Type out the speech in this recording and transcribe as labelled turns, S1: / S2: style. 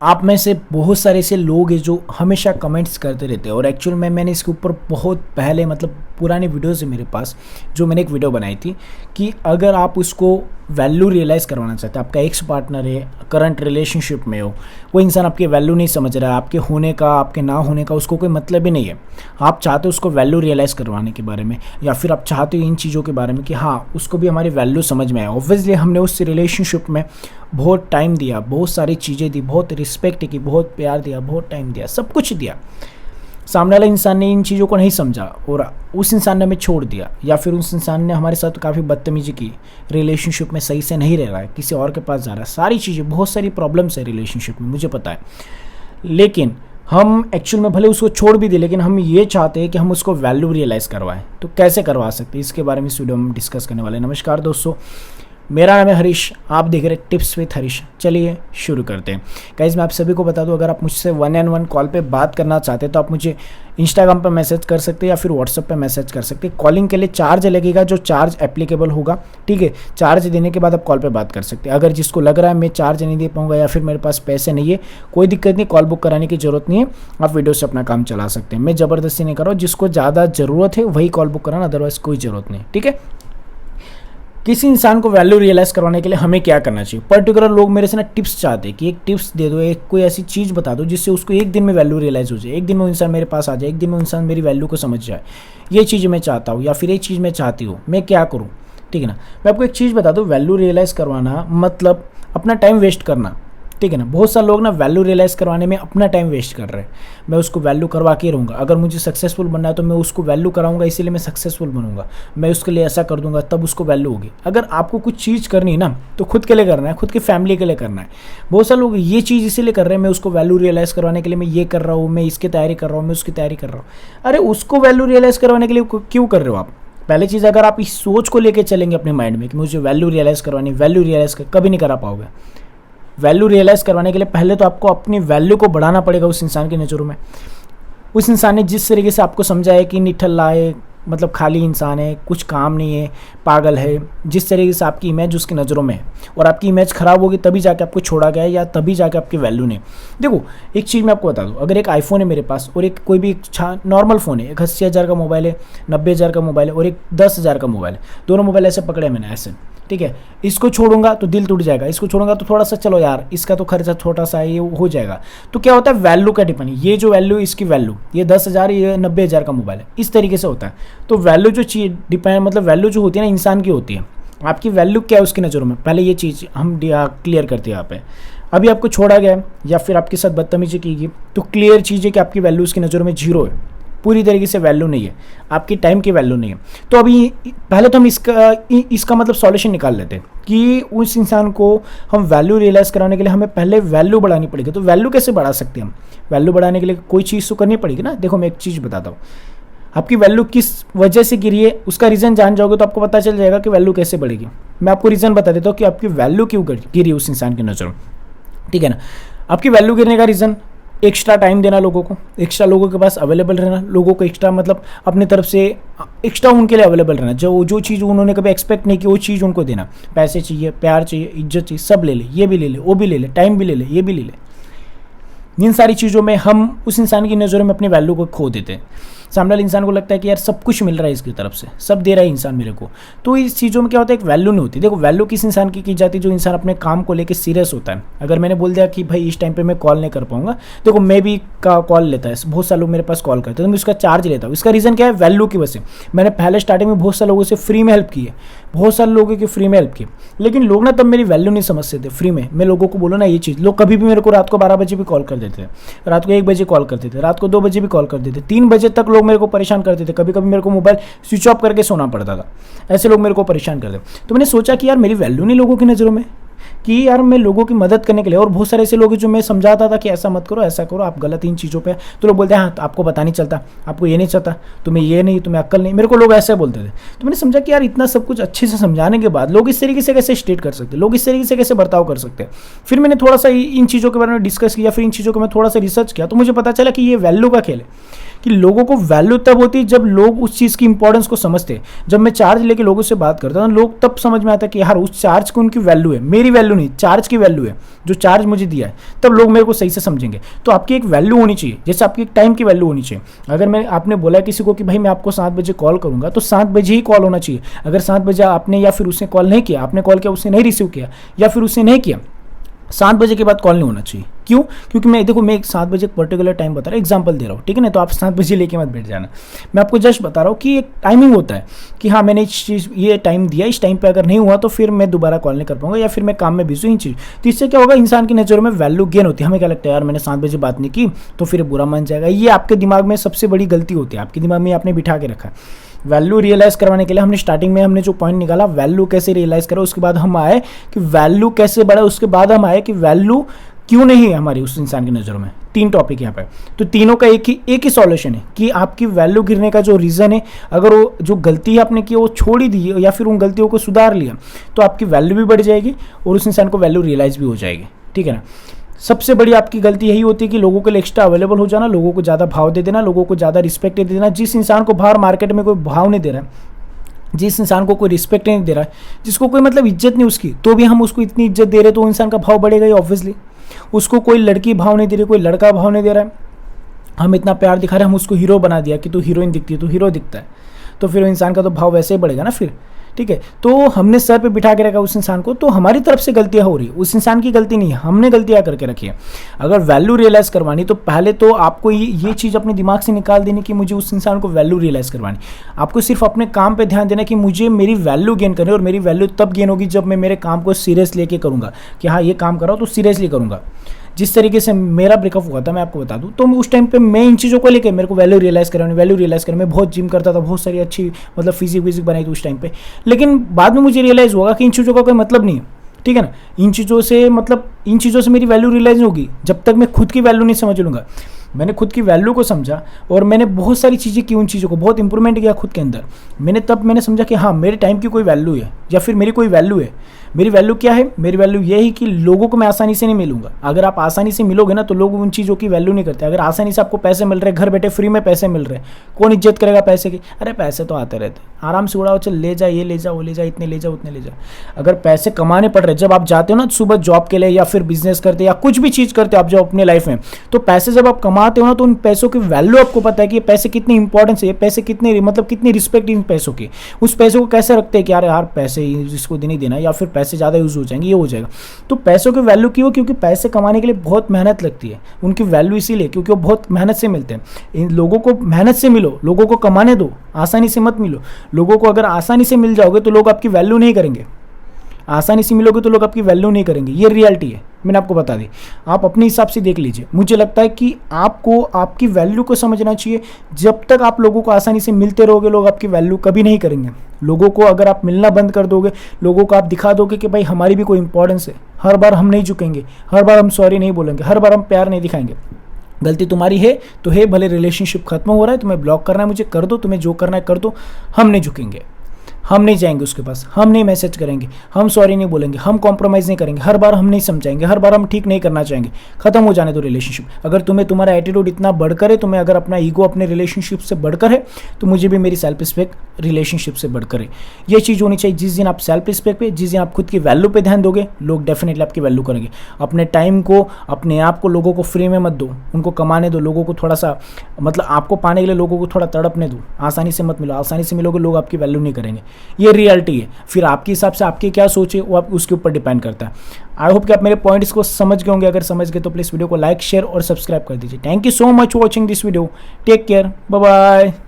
S1: आप में से बहुत सारे ऐसे लोग हैं जो हमेशा कमेंट्स करते रहते हैं और एक्चुअल में मैंने इसके ऊपर बहुत पहले पुरानी वीडियोस है मेरे पास जो मैंने एक वीडियो बनाई थी कि अगर आप उसको वैल्यू रियलाइज़ करवाना चाहते हैं, आपका एक्स पार्टनर है, करंट रिलेशनशिप में हो, वो इंसान आपकी वैल्यू नहीं समझ रहा है, आपके होने का आपके ना होने का उसको कोई मतलब ही नहीं है। आप चाहते हो उसको वैल्यू रियलाइज़ करवाने के बारे में, या फिर आप चाहते हो इन चीज़ों के बारे में कि हाँ उसको भी हमारी वैल्यू समझ में आए। ऑब्वियसली हमने उस रिलेशनशिप में बहुत टाइम दिया, बहुत सारी चीज़ें दी, बहुत रिस्पेक्ट की, बहुत प्यार दिया, बहुत टाइम दिया, सब कुछ दिया। सामने वाला इंसान ने इन चीज़ों को नहीं समझा और उस इंसान ने हमें छोड़ दिया, या फिर उस इंसान ने हमारे साथ काफ़ी बदतमीजी की, रिलेशनशिप में सही से नहीं रह रहा है, किसी और के पास जा रहा है, सारी चीज़ें, बहुत सारी प्रॉब्लम्स है रिलेशनशिप में, मुझे पता है। लेकिन हम एक्चुअल में भले उसको छोड़ भी दे, लेकिन हम ये चाहते हैं कि हम उसको वैल्यू रियलाइज़ करवाएं। तो कैसे करवा सकते हैं, इसके बारे में इस वीडियो में हम डिस्कस करने वाले हैं। नमस्कार दोस्तों, मेरा नाम है हरीश, आप देख रहे हैं टिप्स विथ हरीश। चलिए शुरू करते हैं। गाइस मैं आप सभी को बता दूं, अगर आप मुझसे 1-on-1 कॉल पे बात करना चाहते हैं तो आप मुझे इंस्टाग्राम पे मैसेज कर सकते हैं या फिर व्हाट्सएप पे मैसेज कर सकते हैं। कॉलिंग के लिए चार्ज लगेगा, जो चार्ज एप्लीकेबल होगा, ठीक है। चार्ज देने के बाद आप कॉल पे बात कर सकते हैं। अगर जिसको लग रहा है मैं चार्ज नहीं दे पाऊंगा या फिर मेरे पास पैसे नहीं है, कोई दिक्कत नहीं, कॉल बुक कराने की जरूरत नहीं है, आप वीडियो से अपना काम चला सकते हैं। मैं ज़बरदस्ती नहीं कर रहा हूँ, जिसको ज़्यादा ज़रूरत है वही कॉल बुक कराना, अदरवाइज़ कोई ज़रूरत नहीं, ठीक है। किसी इंसान को वैल्यू रियलाइज़ करवाने के लिए हमें क्या करना चाहिए। पर्टिकुलर लोग मेरे से ना टिप्स चाहते हैं कि एक टिप्स दे दो, एक कोई ऐसी चीज़ बता दो जिससे उसको एक दिन में वैल्यू रियलाइज़ हो जाए, एक दिन में वो इंसान मेरे पास आ जाए, एक दिन में इंसान मेरी वैल्यू को समझ जाए। ये चीज़ मैं चाहता हूँ या फिर एक चीज़ मैं चाहती हूँ, मैं क्या करूँ, ठीक है ना। मैं आपको एक चीज़ बता दूँ, वैल्यू रियलाइज़ करवाना मतलब अपना टाइम वेस्ट करना, ठीक है ना। बहुत सारे लोग ना वैल्यू रियलाइज़ करवाने में अपना टाइम वेस्ट कर रहे हैं। मैं उसको वैल्यू करवा के रहूँगा, अगर मुझे सक्सेसफुल बनना है तो मैं उसको वैल्यू कराऊंगा, इसीलिए मैं सक्सेसफुल बनूंगा, मैं उसके लिए ऐसा कर दूंगा तब उसको वैल्यू होगी। अगर आपको कुछ चीज़ करनी है ना तो खुद के लिए करना है, खुद की फैमिली के लिए करना है। बहुत सारे लोग ये चीज़ इसीलिए कर रहे हैं, मैं उसको वैल्यू रियलाइज़ करवाने के लिए मैं ये कर रहा हूँ, मैं इसकी तैयारी कर रहा हूँ, मैं उसकी तैयारी कर रहा हूँ। अरे उसको वैल्यू रियलाइज़ करवाने के लिए क्यों कर रहे हो आप। पहली चीज़, अगर आप इस सोच को लेकर चलेंगे अपने माइंड में कि मुझे वैल्यू रियलाइज़ करवानी, वैल्यू रियलाइज़ कभी नहीं करा पाओगे। वैल्यू रियलाइज़ करवाने के लिए पहले तो आपको अपनी वैल्यू को बढ़ाना पड़ेगा उस इंसान की नज़रों में। उस इंसान ने जिस तरीके से आपको समझा है कि निठल्ला है, मतलब खाली इंसान है, कुछ काम नहीं है, पागल है, जिस तरीके से आपकी इमेज उसकी नज़रों में है, और आपकी इमेज ख़राब होगी तभी जाके आपको छोड़ा गया है या तभी जाके आपकी वैल्यू नहीं। देखो एक चीज़ मैं आपको बता दूँ, अगर एक आईफोन है मेरे पास और एक कोई भी नॉर्मल फ़ोन है, एक 80,000 का मोबाइल है, 90,000 का मोबाइल है और एक 10,000 का मोबाइल है, दोनों मोबाइल ऐसे पकड़े मैंने ऐसे, ठीक है। इसको छोड़ूंगा तो दिल टूट जाएगा, इसको छोड़ूंगा तो थोड़ा सा चलो यार इसका तो खर्चा छोटा सा है, ये हो जाएगा। तो क्या होता है, वैल्यू का डिपेंड, ये जो वैल्यू इसकी वैल्यू, ये 10,000 ये 90,000 का मोबाइल है, इस तरीके से होता है। तो वैल्यू जो चीज़ डिपेंड, मतलब वैल्यू जो होती है ना इंसान की होती है, आपकी वैल्यू क्या है उसकी नज़रों में, पहले ये चीज़ हम क्लियर करते हैं यहाँ पे। अभी आपको छोड़ा गया या फिर आपके साथ बदतमीजी की गई तो क्लियर चीज़ है कि आपकी वैल्यू उसकी नज़रों में जीरो है, पूरी तरीके से वैल्यू नहीं है, आपकी टाइम की वैल्यू नहीं है। तो अभी पहले तो हम इसका मतलब सॉल्यूशन निकाल लेते हैं कि उस इंसान को हम वैल्यू रियलाइज़ कराने के लिए हमें पहले वैल्यू बढ़ानी पड़ेगी। तो वैल्यू कैसे बढ़ा सकते हैं हम, वैल्यू बढ़ाने के लिए कोई चीज़ तो करनी पड़ेगी ना। देखो मैं एक चीज़ बताता हूँ, आपकी वैल्यू किस वजह से गिरी है उसका रीज़न जान जाओगे तो आपको पता चल जाएगा कि वैल्यू कैसे बढ़ेगी। मैं आपको रीज़न बता देता हूँ कि आपकी वैल्यू क्यों गिरी उस इंसान की नज़रों, ठीक है ना। आपकी वैल्यू गिरने का रीज़न एक्स्ट्रा टाइम देना लोगों को, एक्स्ट्रा लोगों के पास अवेलेबल रहना, लोगों को एक्स्ट्रा मतलब अपने तरफ से एक्स्ट्रा उनके लिए अवेलेबल रहना, जो चीज़ उन्होंने कभी एक्सपेक्ट नहीं की वो चीज़ उनको देना। पैसे चाहिए, प्यार चाहिए, इज्जत चाहिए, सब ले ले, ये भी ले ले, वो भी ले ले, टाइम भी ले ले, ये भी ले ले। इन सारी चीज़ों में हम उस इंसान की नज़रों में अपनी वैल्यू को खो देते हैं। सामने वाले इंसान को लगता है कि यार सब कुछ मिल रहा है इसकी तरफ से, सब दे रहा है इंसान मेरे को, तो इस चीज़ों में क्या होता है, एक वैल्यू नहीं होती। देखो वैल्यू किस इंसान की जाती है, जो इंसान अपने काम को लेकर सीरियस होता है। अगर मैंने बोल दिया कि भाई इस टाइम पे मैं कॉल नहीं कर पाऊंगा, देखो मैं भी का कॉल लेता है, बहुत सारे लोग मेरे पास कॉल करते हैं तो मैं उसका चार्ज लेता हूँ। इसका रीज़न क्या है, वैल्यू की वजह से। मैंने पहले स्टार्टिंग में बहुत सारे लोगों से फ्री में हेल्प की है, बहुत सारे लोगों की फ्री में हेल्प की, लेकिन लोग ना तब मेरी वैल्यू नहीं समझते थे। फ्री में मैं लोगों को बोलो ना ये चीज़, लोग कभी भी मेरे को रात को 12 बजे भी कॉल कर देते थे, रात को 1 बजे कॉल करते थे, रात को 2 बजे भी कॉल करते थे, 3 बजे तक लोग मेरे को परेशान करते थे। कभी कभी मेरे को मोबाइल स्विच ऑफ करके सोना पड़ता था, ऐसे लोग मेरे को परेशान करते। तो मैंने सोचा कि यार मेरी वैल्यू नहीं लोगों की नज़रों में, कि यार मैं लोगों की मदद करने के लिए, और बहुत सारे ऐसे लोग जो मैं समझाता था कि ऐसा मत करो, ऐसा करो, आप गलत इन चीज़ों पे, तो लोग बोलते हैं हाँ तो आपको पता नहीं चलता, आपको ये नहीं चलता, तुम्हें ये नहीं, तुम्हें अक्ल नहीं, मेरे को लोग ऐसे बोलते थे। तो मैंने समझा कि यार इतना सब कुछ अच्छे से समझाने के बाद लोग इस तरीके से कैसे स्टेट कर सकते हैं, लोग इस तरीके से कैसे बर्ताव कर सकते हैं। फिर मैंने थोड़ा सा इन चीज़ों के बारे में डिस्कस किया, फिर इन चीज़ों को मैं थोड़ा सा रिसर्च किया, तो मुझे पता चला कि ये वैल्यू का खेल है। कि लोगों को वैल्यू तब होती है जब लोग उस चीज़ की इंपॉर्टेंस को समझते हैं। जब मैं चार्ज लेके लोगों से बात करता हूँ, लोग तब समझ में आता है कि यार उस चार्ज की उनकी वैल्यू है, मेरी वैल्यू नहीं, चार्ज की वैल्यू है, जो चार्ज मुझे दिया है, तब लोग मेरे को सही से समझेंगे। तो आपकी एक वैल्यू होनी चाहिए, जैसे आपकी एक टाइम की वैल्यू होनी चाहिए। अगर मैं आपने बोला किसी को कि भाई मैं आपको 7 बजे कॉल करूंगा, तो 7 बजे ही कॉल होना चाहिए। अगर 7 बजे आपने या फिर उसने कॉल नहीं किया, आपने कॉल किया उसने नहीं रिसीव किया या फिर उसने नहीं किया, 7 बजे के बाद कॉल नहीं होना चाहिए। क्यों? क्योंकि मैं देखो, मैं एक 7 बजे पर्टिकुलर टाइम बता रहा हूँ, एग्जांपल दे रहा हूँ, ठीक है ना। तो आप 7 बजे लेके मत बैठ जाना, मैं आपको जस्ट बता रहा हूँ कि एक टाइमिंग होता है कि हाँ मैंने ये टाइम दिया, इस टाइम पे अगर नहीं हुआ तो फिर मैं दोबारा कॉल नहीं कर पाऊंगा या फिर मैं काम में बिजी हूँ इन चीज़। तो इससे क्या होगा, इंसान की नज़रों में वैल्यू गेन होती है। हमें क्या लगता है, यार मैंने 7 बजे बात नहीं की तो फिर बुरा मान जाएगा। ये आपके दिमाग में सबसे बड़ी गलती होती है, आपके दिमाग में आपने बिठा के रखा है। वैल्यू रियलाइज करवाने के लिए हमने स्टार्टिंग में हमने जो पॉइंट निकाला, वैल्यू कैसे रियलाइज करो, उसके बाद हम आए कि वैल्यू कैसे बढ़े, उसके बाद हम आए कि वैल्यू क्यों नहीं है हमारी उस इंसान की नज़रों में। 3 टॉपिक यहाँ पे, तो तीनों का एक ही सॉल्यूशन है कि आपकी वैल्यू गिरने का जो रीज़न है, अगर वो जो गलती आपने की वो छोड़ ही दी या फिर उन गलतियों को सुधार लिया, तो आपकी वैल्यू भी बढ़ जाएगी और उस इंसान को वैल्यू रियलाइज भी हो जाएगी, ठीक है ना। सबसे बड़ी आपकी गलती यही होती है कि लोगों के लिए एक्स्ट्रा अवेलेबल हो जाना, लोगों को ज़्यादा भाव दे देना, लोगों को ज़्यादा रिस्पेक्ट दे देना। जिस इंसान को बाहर मार्केट में कोई भाव नहीं दे रहा है, जिस इंसान को कोई रिस्पेक्ट नहीं दे रहा है, जिसको कोई मतलब इज्जत नहीं उसकी, तो भी हम उसको इतनी इज्जत दे रहे, तो इंसान का भाव बढ़ेगा ही ऑब्वियसली। उसको कोई लड़की भाव नहीं दे रही, कोई लड़का भाव नहीं दे रहा है, हम इतना प्यार दिखा रहे हैं, हम उसको हीरो बना दिया कि तू हीरोइन दिखती है, तू हीरो दिखता है, तो फिर इंसान का तो भाव वैसे ही बढ़ेगा ना फिर, ठीक है। तो हमने सर पे बिठा के रखा उस इंसान को, तो हमारी तरफ से गलतियां हो रही है, उस इंसान की गलती नहीं है, हमने गलतियां करके रखी है। अगर वैल्यू रियलाइज करवानी तो पहले तो आपको ये चीज़ अपने दिमाग से निकाल देनी कि मुझे उस इंसान को वैल्यू रियलाइज करवानी। आपको सिर्फ अपने काम पे ध्यान देना कि मुझे मेरी वैल्यू गेन करनी है, और मेरी वैल्यू तब गेन होगी जब मैं मेरे काम को सीरियस लेके करूँगा कि हाँ ये काम कर रहा हूँ तो सीरियसली करूँगा। जिस तरीके से मेरा ब्रेकअप हुआ था मैं आपको बता दूं, तो उस टाइम पे मैं इन चीज़ों को लेकर मेरे को वैल्यू रियलाइज़ करने मैं बहुत जिम करता था, बहुत सारी अच्छी मतलब फिजिक बनाई थी उस टाइम पे। लेकिन बाद में मुझे रियलाइज़ हुआ कि इन चीज़ों का कोई मतलब नहीं है, ठीक है ना। इन चीज़ों से मेरी वैल्यू रियलाइज होगी जब तक मैं खुद की वैल्यू नहीं समझ लूँगा। मैंने खुद की वैल्यू को समझा और मैंने बहुत सारी चीज़ें की, उन चीज़ों को बहुत इंप्रूवमेंट किया खुद के अंदर। मैंने समझा कि हाँ मेरे टाइम की कोई वैल्यू है या फिर मेरी कोई वैल्यू है। मेरी वैल्यू क्या है? मेरी वैल्यू ये है कि लोगों को मैं आसानी से नहीं मिलूंगा। अगर आप आसानी से मिलोगे ना तो लोग उन चीज़ों की वैल्यू नहीं करते। अगर आसानी से आपको पैसे मिल रहे हैं, घर बैठे फ्री में पैसे मिल रहे हैं, कौन इज्जत करेगा पैसे की? अरे पैसे तो आते रहते, आराम से उड़ाओ, चल ले जा, ये ले जा, वो ले जा, इतने ले जा, उतने ले जा। अगर पैसे कमाने पड़ रहे, जब आप जाते हो ना सुबह जॉब के लिए या फिर बिजनेस करते या कुछ भी चीज़ करते हो आप जो अपने लाइफ में, तो पैसे जब आप कमाते हो ना तो उन पैसों की वैल्यू आपको पता है कि ये पैसे कितनी इंपॉर्टेंस है, ये पैसे कितने मतलब कितनी रिस्पेक्ट इन पैसों की। उस पैसों को कैसे रखते हैं कि यार पैसे इसको नहीं देना या फिर पैसे ज़्यादा यूज हो जाएंगे, ये हो जाएगा। तो पैसों की वैल्यू क्यों? क्योंकि पैसे कमाने के लिए बहुत मेहनत लगती है। उनकी वैल्यू इसीलिए क्योंकि वो बहुत मेहनत से मिलते हैं। इन लोगों को मेहनत से मिलो, लोगों को कमाने दो, आसानी से मत मिलो। लोगों को अगर आसानी से मिल जाओगे तो लोग आपकी वैल्यू नहीं करेंगे। आसानी से मिलोगे तो लोग आपकी वैल्यू नहीं करेंगे, ये रियलिटी है, मैंने आपको बता दी। आप अपने हिसाब से देख लीजिए। मुझे लगता है कि आपको आपकी वैल्यू को समझना चाहिए। जब तक आप लोगों को आसानी से मिलते रहोगे लोग आपकी वैल्यू कभी नहीं करेंगे। लोगों को अगर आप मिलना बंद कर दोगे, लोगों को आप दिखा दोगे कि भाई हमारी भी कोई इंपॉर्टेंस है, हर बार हम नहीं झुकेंगे, हर बार हम सॉरी नहीं बोलेंगे, हर बार हम प्यार नहीं दिखाएंगे। गलती तुम्हारी है तो है, भले रिलेशनशिप खत्म हो रहा है, तुम्हें ब्लॉक करना है मुझे कर दो, तुम्हें जो करना है कर दो, हम नहीं झुकेंगे, हम नहीं जाएंगे उसके पास, हम नहीं मैसेज करेंगे, हम सॉरी नहीं बोलेंगे, हम कॉम्प्रोमाइज़ नहीं करेंगे, हर बार हम नहीं समझाएंगे, हर बार हम ठीक नहीं करना चाहेंगे। खत्म हो जाने दो रिलेशनशिप। अगर तुम्हें तुम्हारा एटीट्यूड इतना बढ़कर है, तुम्हें अगर अपना ईगो अपने रिलेशनशिप से बढ़कर है, तो मुझे भी मेरी सेल्फ रिस्पेक्ट रिलेशनशिप से बढ़कर है। ये चीज़ होनी चाहिए। जिस दिन आप सेल्फ रिस्पेक्ट पे, जिस दिन आप खुद की वैल्यू पे ध्यान दोगे, लोग डेफिनेटली आपकी वैल्यू करेंगे। अपने टाइम को, अपने आप को लोगों को फ्री में मत दो, उनको कमाने दो। लोगों को थोड़ा सा मतलब आपको पाने के लिए लोगों को थोड़ा तड़पने दो। आसानी से मत मिलो, आसानी से मिलोगे लोग आपकी वैल्यू नहीं करेंगे। ये रियलिटी है। फिर आपके हिसाब से आपकी क्या सोच है वो आप उसके ऊपर डिपेंड करता है। आई होप कि आप मेरे पॉइंट्स को समझ गए होंगे। अगर समझ गए तो प्लीज़ वीडियो को लाइक, शेयर और सब्सक्राइब कर दीजिए। Thank you so much for watching this video. Take care, bye bye.